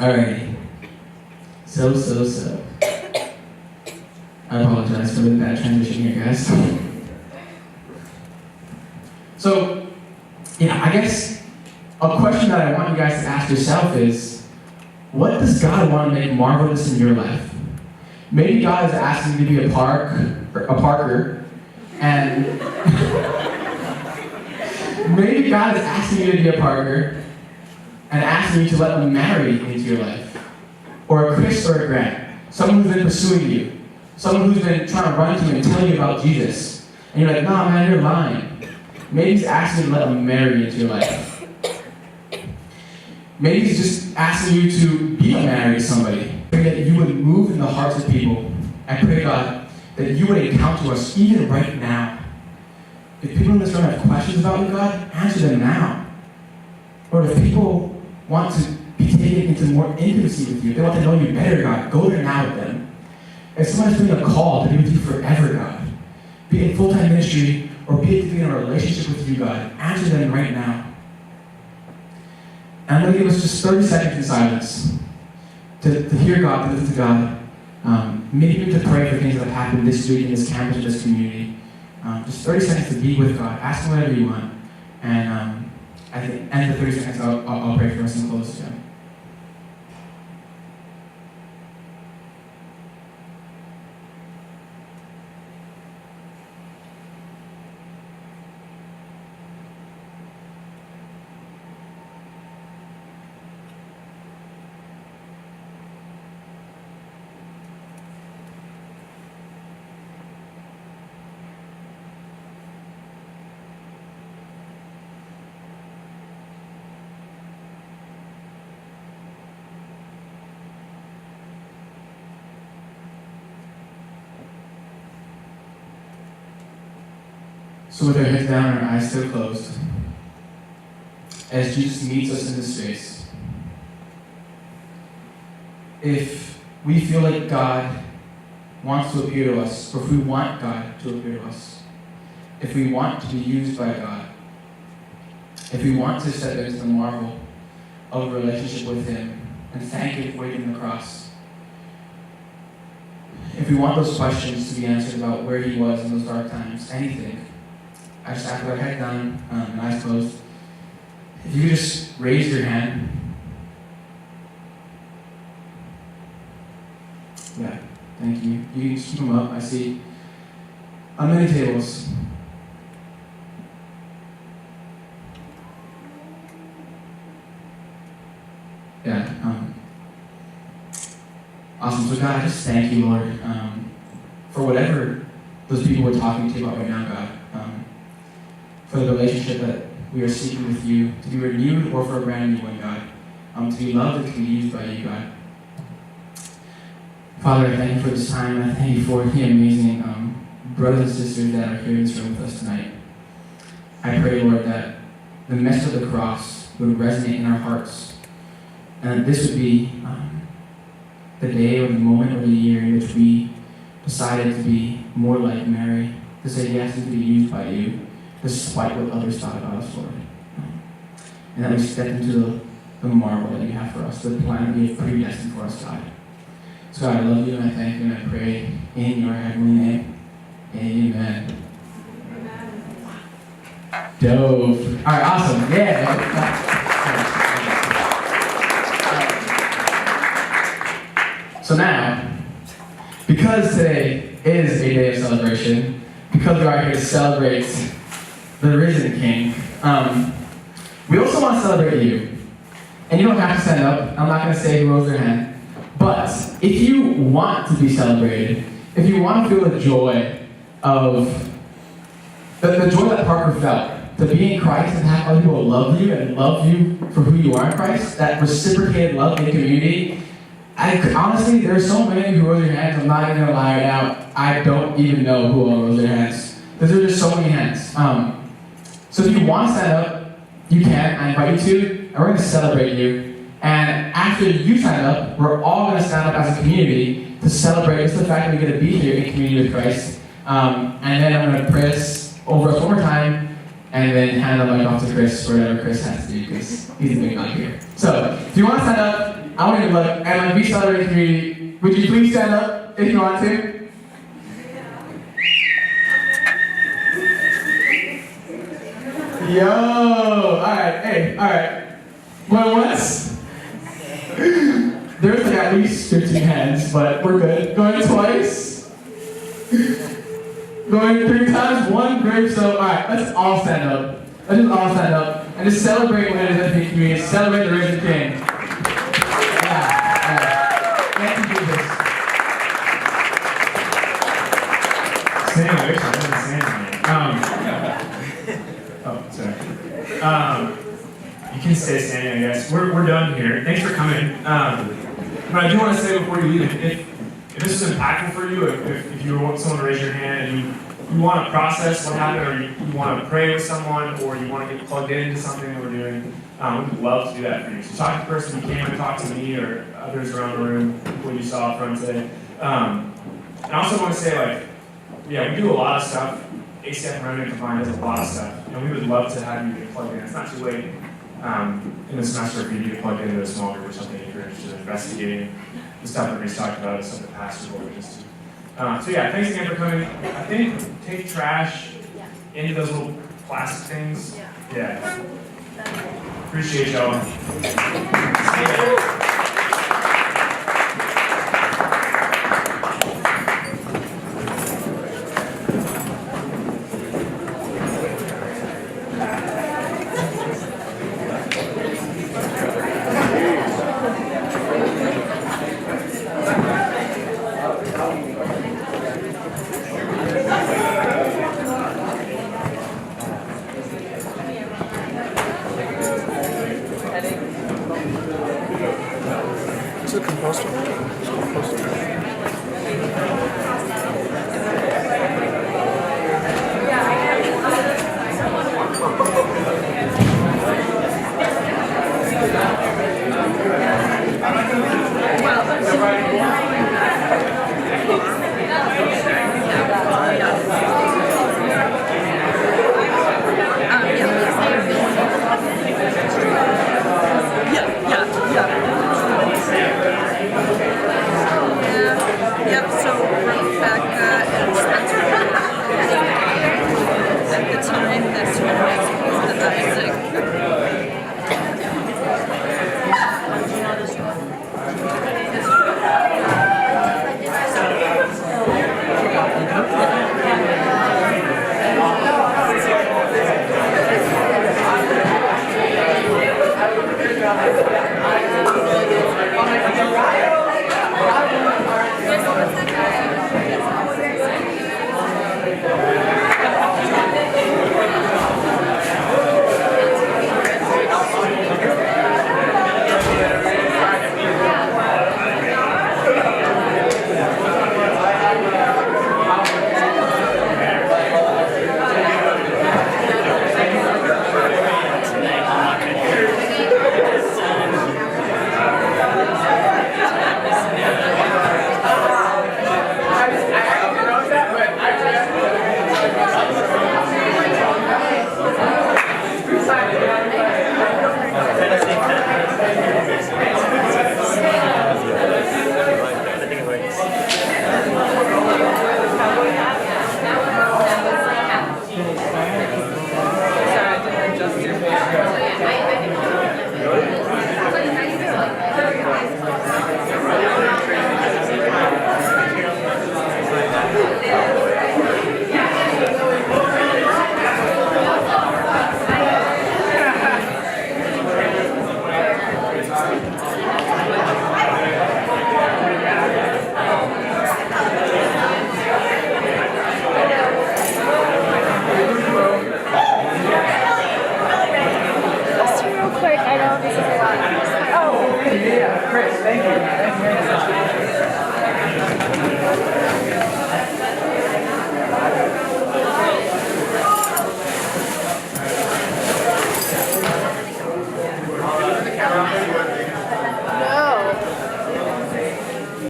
Alrighty. So. I apologize for the bad transition here, guys. So, I guess a question that I want you guys to ask yourself is, what does God want to make marvelous in your life? Maybe God is asking you to be a Parker, and maybe God is asking you to be a Parker and asking you to let them marry into your life. Or a Chris or a Grant, someone who's been pursuing you, someone who's been trying to run to you and tell you about Jesus. And you're like, nah, man, you're lying. Maybe he's asking you to let them marry into your life. Maybe he's just asking you to be married to somebody. Pray that you would move in the hearts of people. I pray, God, that you would encounter us even right now. If people in this room have questions about you, God, answer them now. Or if people want to be taken into more intimacy with you, if they want to know you better, God, go there now with them. If someone's doing a call to be with you forever, God, be it in full-time ministry or be it to be in a relationship with you, God, answer them right now. And I'm going to give us just 30 seconds in silence to hear God, to listen to God. Maybe even to pray for things that have happened this week in this campus, in this community. Just 30 seconds to be with God. Ask Him whatever you want. And at the end of the 30 seconds, I'll pray for us and close to Him. So with our heads down and our eyes still closed, as Jesus meets us in this space, if we feel like God wants to appear to us, or if we want God to appear to us, if we want to be used by God, if we want to step into the marvel of a relationship with Him and thank Him for waiting the cross, if we want those questions to be answered about where He was in those dark times, anything, I just ask with our head down and eyes closed. If you could just raise your hand. Yeah, thank you. You can just keep them up. I see on many tables. Yeah. Awesome. So God, I just thank you, Lord, for whatever those people we're talking to you about right now, God. For the relationship that we are seeking with you, to be renewed or for a brand new one, God. To be loved and to be used by you, God. Father, I thank you for this time, and I thank you for the amazing brothers and sisters that are here in this room with us tonight. I pray, Lord, that the message of the cross would resonate in our hearts, and that this would be the day or the moment or the year in which we decided to be more like Mary, to say yes and to be used by you, despite what others thought about us, Lord. And that we step into the marvel that you have for us, the plan that you have predestined for us, God. So God, I love you and I thank you and I pray in your heavenly name. Amen. Dope. All right, awesome. Yeah. So now, because today is a day of celebration, because we are here to celebrate the risen King, we also want to celebrate you. And you don't have to stand up. I'm not going to say who rose their hand. But if you want to be celebrated, if you want to feel the joy of, the joy that Parker felt, to be in Christ and have other people love you and love you for who you are in Christ, that reciprocated love in the community, honestly, there's so many who rose their hands, I'm not even going to lie right now, I don't even know who all rose their hands. Because there are just so many hands. So if you want to stand up, you can. I invite you to, and we're going to celebrate you. And after you stand up, we're all going to stand up as a community to celebrate just the fact that we get to be here in community with Christ. And then I'm going to pray this over us one more time, and then hand the mic off to Chris for whatever Chris has to do, because he's the big guy here. So if you want to stand up, I want you to look, and like we celebrate the community. Would you please stand up if you want to? Yo, alright, hey, alright. Going once? There's like at least 15 hands, but we're good. Going twice? Going 3 times? 1, great, so alright, let's all stand up. Let's just all stand up and just celebrate what it is in the community. Celebrate the risen King. Yeah. Thank you, Jesus. Stand, I wish I didn't stand. Oh, sorry. You can stay standing, I guess. We're done here. Thanks for coming. But I do want to say before you leave, if this is impactful for you, if you want someone to raise your hand and you want to process what happened, or you want to pray with someone, or you want to get plugged into something that we're doing, we would love to do that for you. So talk to the person you came and talk to me or others around the room, people you saw up front today. And I also want to say, like, yeah, we do a lot of stuff. ACF and Remnant Combined does a lot of stuff, and we would love to have you get plugged in. It's not too late in the semester for you to get plugged into a small group or something if you're interested in investigating the stuff that we talked about and stuff that pastors will witness to. So yeah, thanks again for coming. I think take trash into those little plastic things. Yeah. Appreciate y'all. Is it composter?